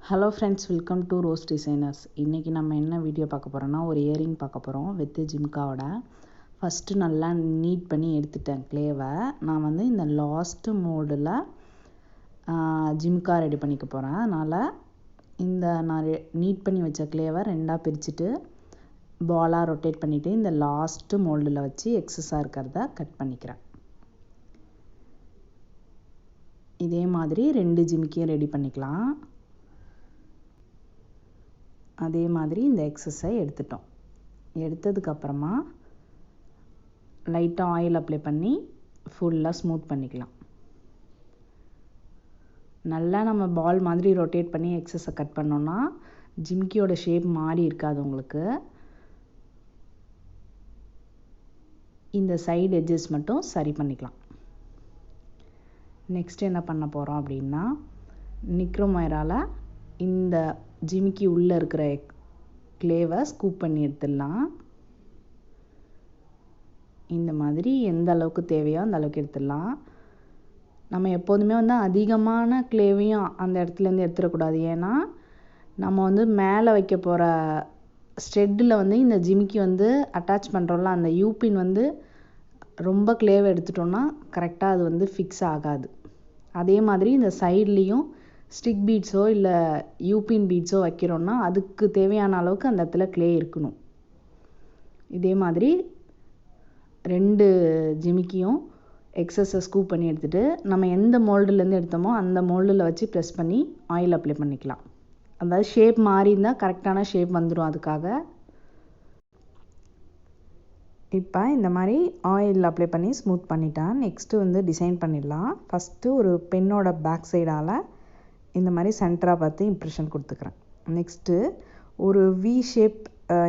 Hello friends, welcome to rose designers. இன்றைக்கி நம்ம என்ன வீடியோ பார்க்க போகிறோன்னா, ஒரு இயரிங் பார்க்க போகிறோம் வித் ஜிம்காவோட. ஃபஸ்ட்டு நல்லா நீட் பண்ணி எடுத்துட்டேன் க்ளேவை. நான் வந்து இந்த லாஸ்ட்டு மோடில் ஜிம்கா ரெடி பண்ணிக்க போகிறேன். அதனால் இந்த நான் நீட் பண்ணி வச்ச க்ளேவை ரெண்டாக பிரிச்சுட்டு பாலாக ரொட்டேட் பண்ணிவிட்டு இந்த லாஸ்ட்டு மோல்டில் வச்சு எக்ஸஸாக இருக்கிறத கட் பண்ணிக்கிறேன். இதே மாதிரி 2 ஜிமிக்கியும் ரெடி பண்ணிக்கலாம். அதே மாதிரி இந்த எக்ஸஸை எடுத்துட்டோம். எடுத்ததுக்கப்புறமா லைட்டாக ஆயில் அப்ளை பண்ணி ஃபுல்லாக ஸ்மூத் பண்ணிக்கலாம். நல்லா நம்ம பால் மாதிரி ரொட்டேட் பண்ணி எக்ஸஸை கட் பண்ணோன்னா ஜிமிக்கியோட ஷேப் மாறி இருக்காது உங்களுக்கு. இந்த சைடு எட்ஜஸ் மட்டும் சரி பண்ணிக்கலாம். நெக்ஸ்ட் என்ன பண்ண போகிறோம் அப்படின்னா, நிக்ரோமைரால் இந்த ஜிமிக்கி உள்ளே இருக்கிற க்ளேவை ஸ்கூப் பண்ணி எடுத்துடலாம். இந்த மாதிரி எந்த அளவுக்கு தேவையோ அந்த அளவுக்கு எடுத்துடலாம். நம்ம எப்போதுமே வந்து அதிகமான க்ளேவையும் அந்த இடத்துலேருந்து எடுத்துடக்கூடாது. ஏன்னா நம்ம வந்து மேலே வைக்க போகிற ஸ்ட்ரெட்டில் வந்து இந்த ஜிமிக்கி வந்து அட்டாச் பண்ணுறோம்ல, அந்த யூபின் வந்து ரொம்ப க்ளேவை எடுத்துட்டோன்னா கரெக்டாக அது வந்து ஃபிக்ஸ் ஆகாது. அதே மாதிரி இந்த சைட்லேயும் ஸ்டிக் பீட்ஸோ இல்லை யூபின் பீட்ஸோ வைக்கிறோன்னா அதுக்கு தேவையான அளவுக்கு அந்த இடத்துல க்ளே இருக்கணும். இதே மாதிரி 2 ஜிமிக்கியும் எக்ஸஸை ஸ்கூப் பண்ணி எடுத்துகிட்டு நம்ம எந்த மோல்டுலேருந்து எடுத்தோமோ அந்த மோல்டில் வச்சு ப்ரெஸ் பண்ணி ஆயில் அப்ளை பண்ணிக்கலாம். அதாவது ஷேப் மாறி இருந்தால் கரெக்டான ஷேப் வந்துடும். அதுக்காக இப்போ இந்த மாதிரி ஆயில் அப்ளை பண்ணி ஸ்மூத் பண்ணிட்டேன். நெக்ஸ்ட்டு வந்து டிசைன் பண்ணிடலாம். ஃபஸ்ட்டு ஒரு பென்னோட பேக் சைடால் இந்த மாதிரி சென்டராக பார்த்து இம்ப்ரெஷன் கொடுத்துக்கிறேன். நெக்ஸ்ட்டு ஒரு வி ஷேப்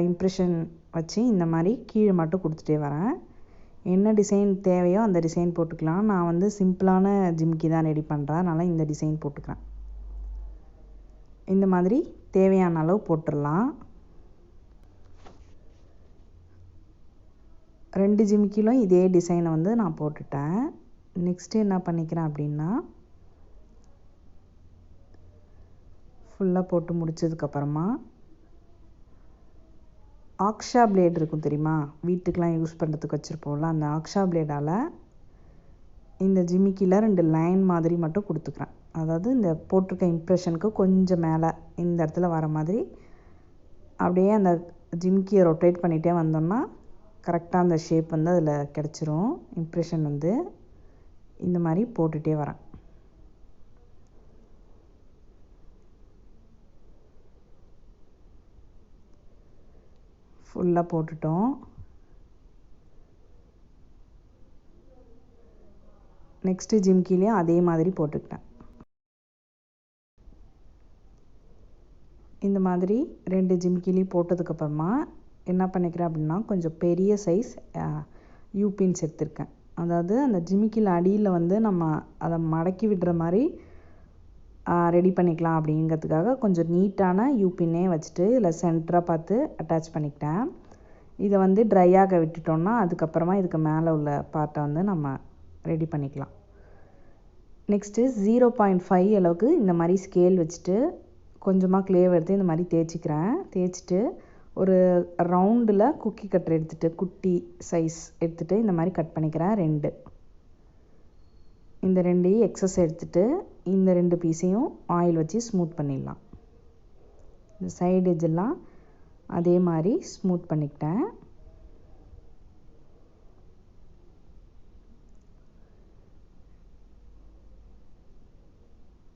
இம்ப்ரெஷன் வச்சு இந்த மாதிரி கீழே மட்டும் கொடுத்துட்டே வரேன். என்ன டிசைன் தேவையோ அந்த டிசைன் போட்டுக்கலாம். நான் வந்து சிம்பிளான ஜிமிக்கி தான் ரெடி பண்ணுறேன், அதனால் இந்த டிசைன் போட்டுக்கிறேன். இந்த மாதிரி தேவையான அளவு போட்டுடலாம். 2 ஜிமிக்கிலும் இதே டிசைனை வந்து நான் போட்டுட்டேன். நெக்ஸ்ட்டு என்ன பண்ணிக்கிறேன் அப்படின்னா, ஃபுல்லாக போட்டு முடிச்சதுக்கப்புறமா ஆக்ஷா பிளேட் இருக்கும் தெரியுமா, வீட்டுக்கெலாம் யூஸ் பண்ணுறதுக்கு வச்சுருப்போம்ல, அந்த ஆக்ஷா பிளேடால் இந்த ஜிமிக்கியில் 2 லைன் மாதிரி மட்டும் கொடுத்துக்கிறேன். அதாவது இந்த போட்டிருக்க இம்ப்ரெஷனுக்கு கொஞ்சம் மேலே இந்த இடத்துல வர மாதிரி அப்படியே அந்த ஜிமிக்கியை ரொட்டேட் பண்ணிகிட்டே வந்தோம்னா கரெக்டாக அந்த ஷேப் வந்து அதில் கிடச்சிரும். இம்ப்ரெஷன் வந்து இந்த மாதிரி போட்டுகிட்டே வரேன். ஃபுல்லாக போட்டுட்டோம். நெக்ஸ்ட்டு ஜிமிக்கிலையும் அதே மாதிரி போட்டுக்கிட்டேன். இந்த மாதிரி 2 ஜிமிக்கிலையும் போட்டதுக்கப்புறமா என்ன பண்ணிக்கிறேன் அப்படின்னா, கொஞ்சம் பெரிய சைஸ் யூபின்ஸ் எடுத்திருக்கேன். அதாவது அந்த ஜிமிக்கியில் அடியில் வந்து நம்ம அதை மடக்கி விடுற மாதிரி ரெடி பண்ணிக்கலாம் அப்படிங்கிறதுக்காக கொஞ்சம் நீட்டான யூபின்னே வச்சுட்டு இதில் சென்டராக பார்த்து அட்டாச் பண்ணிக்கிட்டேன். இதை வந்து ட்ரையாக விட்டுட்டோம்னா அதுக்கப்புறமா இதுக்கு மேலே உள்ள பார்ட்டை வந்து நம்ம ரெடி பண்ணிக்கலாம். நெக்ஸ்ட்டு 0.5 அளவுக்கு இந்த மாதிரி ஸ்கேல் வச்சுட்டு கொஞ்சமாக க்ளேவ் எடுத்து இந்த மாதிரி தேய்ச்சிக்கிறேன். தேய்ச்சிட்டு ஒரு ரவுண்டில் குக்கி கட்டர் எடுத்துகிட்டு குட்டி சைஸ் எடுத்துகிட்டு இந்த மாதிரி கட் பண்ணிக்கிறேன். 2 இந்த 2 எக்ஸஸ் எடுத்துகிட்டு இந்த 2 பீஸையும் ஆயில் வச்சு ஸ்மூத் பண்ணிடலாம். இந்த சைடு எட்ஜெல்லாம் அதே மாதிரி ஸ்மூத் பண்ணிக்கிட்டேன்.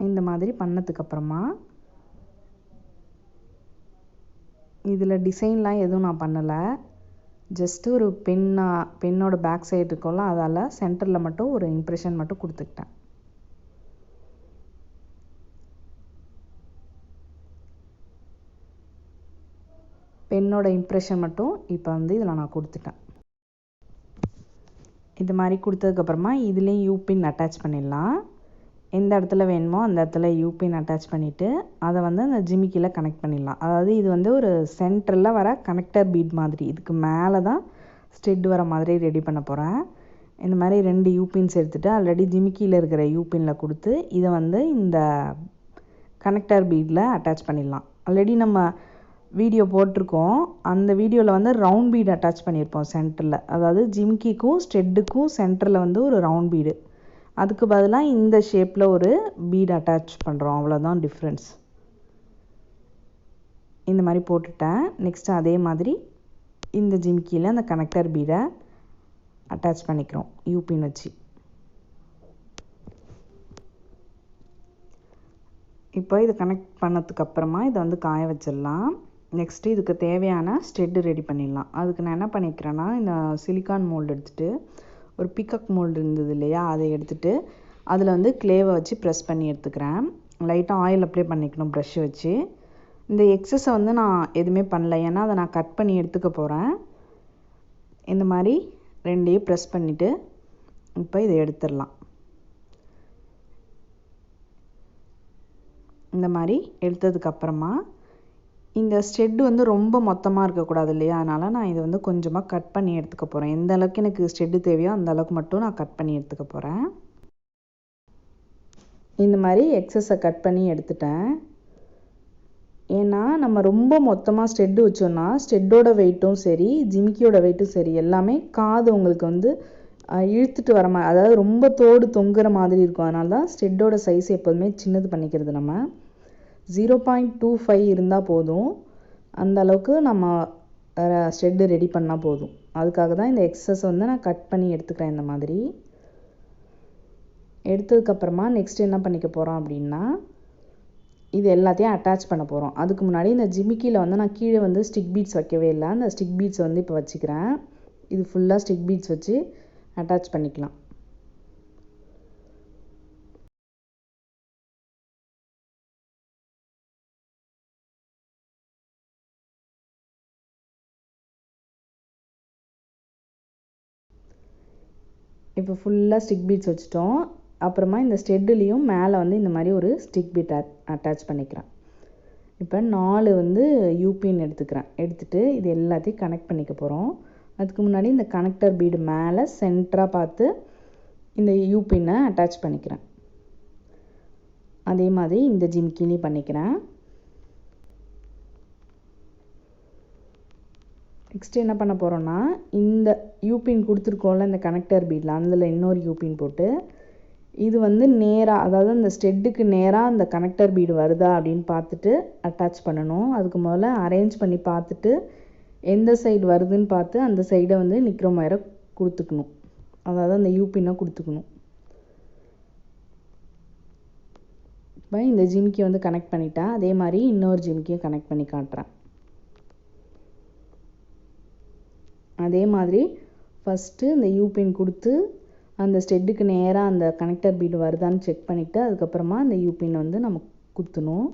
இந்த மாதிரி பண்ணதுக்கப்புறமா இதில் டிசைன்லாம் எதுவும் நான் பண்ணலை. ஜஸ்ட்டு ஒரு பென்னோட பேக் சைடு இருக்கும்ல, அதால் சென்டரில் மட்டும் ஒரு இம்ப்ரெஷன் மட்டும் கொடுத்துக்கிட்டேன். பென்னோட இம்ப்ரெஷன் மட்டும் இப்போ வந்து இதில் நான் கொடுத்துட்டேன். இது மாதிரி கொடுத்ததுக்கப்புறமா இதுலேயும் யூபின் அட்டாச் பண்ணிடலாம். எந்த இடத்துல வேணுமோ அந்த இடத்துல யூபின் அட்டாச் பண்ணிவிட்டு அதை வந்து அந்த ஜிமிக்கியில் கனெக்ட் பண்ணிடலாம். அதாவது இது வந்து ஒரு சென்டரில் வர கனெக்டர் பீட் மாதிரி, இதுக்கு மேலே தான் ஸ்டெட் வர மாதிரி ரெடி பண்ண போகிறேன். இந்த மாதிரி 2 யூபின்ஸ் எடுத்துகிட்டு ஆல்ரெடி ஜிமிக்கியில் இருக்கிற யூபினில் கொடுத்து இதை வந்து இந்த கனெக்டர் பீடில் அட்டாச் பண்ணிடலாம். ஆல்ரெடி நம்ம வீடியோ போட்டிருக்கோம். அந்த வீடியோவில் வந்து ரவுண்ட் பீடு அட்டாச் பண்ணியிருப்போம் சென்டரில். அதாவது ஜிம்கிக்கும் ஸ்டெட்டுக்கும் சென்டரில் வந்து ஒரு ரவுண்ட் பீடு. அதுக்கு பதிலாக இந்த ஷேப்பில் ஒரு பீடு அட்டாச் பண்ணுறோம். அவ்வளோதான் டிஃப்ரென்ஸ். இந்த மாதிரி போட்டுட்டேன். நெக்ஸ்ட்டு அதே மாதிரி இந்த ஜிம்கியில் அந்த கனெக்டர் பீடை அட்டாச் பண்ணிக்கிறோம் யூபின் வச்சு. இப்போ இது கனெக்ட் பண்ணதுக்கப்புறமா இதை வந்து காய வச்சிடலாம். நெக்ஸ்ட்டு இதுக்கு தேவையான ஸ்டெட்டு ரெடி பண்ணிடலாம். அதுக்கு நான் என்ன பண்ணிக்கிறேன்னா, இந்த சிலிக்கான் மோல்டு எடுத்துகிட்டு, ஒரு பீகாக் மோல்டு இருந்தது இல்லையா, அதை எடுத்துகிட்டு அதில் வந்து கிளேவை வச்சு ப்ரெஸ் பண்ணி எடுத்துக்கிறேன். லைட்டாக ஆயில் அப்ளை பண்ணிக்கணும் ப்ரஷ் வச்சு. இந்த எக்ஸஸை வந்து நான் எதுவுமே பண்ணல, ஏன்னா அதை நான் கட் பண்ணி எடுத்துக்க போகிறேன். இந்த மாதிரி ரெண்டையும் ப்ரெஸ் பண்ணிவிட்டு இப்போ இதை எடுத்துடலாம். இந்த மாதிரி எடுத்ததுக்கப்புறமா இந்த ஸ்டெட்டு வந்து ரொம்ப மொத்தமாக இருக்கக்கூடாது இல்லையா, அதனால் நான் இதை வந்து கொஞ்சமாக கட் பண்ணி எடுத்துக்க போகிறேன். எந்த அளவுக்கு எனக்கு ஸ்டெட்டு தேவையோ அந்த அளவுக்கு மட்டும் நான் கட் பண்ணி எடுத்துக்க போகிறேன். இந்த மாதிரி எக்ஸஸை கட் பண்ணி எடுத்துட்டேன். ஏன்னா நம்ம ரொம்ப மொத்தமாக ஸ்டெட்டு வச்சோன்னா ஸ்டெட்டோட வெயிட்டும் சரி, ஜிமிக்கியோட வெயிட்டும் சரி, எல்லாமே காது உங்களுக்கு வந்து இழுத்துட்டு வர மாதிரி, அதாவது ரொம்ப தோடு தொங்குற மாதிரி இருக்கும். அதனால தான் ஸ்டெட்டோட சைஸ் எப்போதுமே சின்னது பண்ணிக்கிறது. நம்ம 0.25 இருந்தால் போதும். அந்த அளவுக்கு நம்ம ஸ்டெட்டு ரெடி பண்ணால் போதும். அதுக்காக தான் இந்த எக்ஸஸ் வந்து நான் கட் பண்ணி எடுத்துக்கிறேன். இந்த மாதிரி எடுத்ததுக்கப்புறமா நெக்ஸ்ட் என்ன பண்ணிக்க போகிறோம் அப்படின்னா, இது எல்லாத்தையும் அட்டாச் பண்ண போகிறோம். அதுக்கு முன்னாடி இந்த ஜிமிக்கியில் வந்து நான் கீழே வந்து ஸ்டிக் பீட்ஸ் வைக்கவே இல்லை. அந்த ஸ்டிக் பீட்ஸ் வந்து இப்போ வச்சுக்கிறேன். இது ஃபுல்லாக ஸ்டிக் பீட்ஸ் வச்சு அட்டாச் பண்ணிக்கலாம். இப்போ ஃபுல்லாக ஸ்டிக் பீட்ஸ் வச்சுட்டோம். அப்புறமா இந்த ஸ்டெட்டுலேயும் மேலே வந்து இந்த மாதிரி ஒரு ஸ்டிக் பீட் அட்டாச் பண்ணிக்கிறேன். இப்போ 4 வந்து யூபின் எடுத்துக்கிறேன். எடுத்துகிட்டு இது எல்லாத்தையும் கனெக்ட் பண்ணிக்க போகிறோம். அதுக்கு முன்னாடி இந்த கனெக்டர் பீடு மேலே சென்டராக பார்த்து இந்த யூபின்னை அட்டாச் பண்ணிக்கிறேன். அதே மாதிரி இந்த ஜிமிக்கிலையும் பண்ணிக்கிறேன். நெக்ஸ்ட்டு என்ன பண்ண போகிறோன்னா, இந்த யூபின் கொடுத்துருக்கோம்ல இந்த கனெக்டர் பீடில், அதில் இன்னொரு யூபின் போட்டு இது வந்து நேராக, அதாவது அந்த ஸ்டெட்டுக்கு நேராக அந்த கனெக்டர் பீடு வருதா அப்படின்னு பார்த்துட்டு அட்டாச் பண்ணணும். அதுக்கு முதல்ல அரேஞ்ச் பண்ணி பார்த்துட்டு எந்த சைடு வருதுன்னு பார்த்து அந்த சைடை வந்து நிற்கிற மாதிரி கொடுத்துக்கணும். அதாவது அந்த யூபினை கொடுத்துக்கணும். இப்போ இந்த ஜிமிக்கி வந்து கனெக்ட் பண்ணிட்டேன். அதே மாதிரி இன்னொரு ஜிமிக்கியை கனெக்ட் பண்ணி காட்டுறேன். அதே மாதிரி ஃபஸ்ட்டு இந்த யூபின் கொடுத்து அந்த ஸ்டெட்டுக்கு நேராக அந்த கனெக்டர் பீடு வருதான்னு செக் பண்ணிவிட்டு அதுக்கப்புறமா அந்த யூபின் வந்து நம்ம குத்தணும்.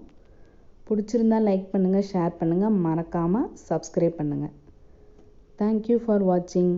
பிடிச்சிருந்தா லைக் பண்ணுங்கள், ஷேர் பண்ணுங்கள், மறக்காமல் சப்ஸ்கிரைப் பண்ணுங்கள். தேங்க்யூ ஃபார் வாட்சிங்.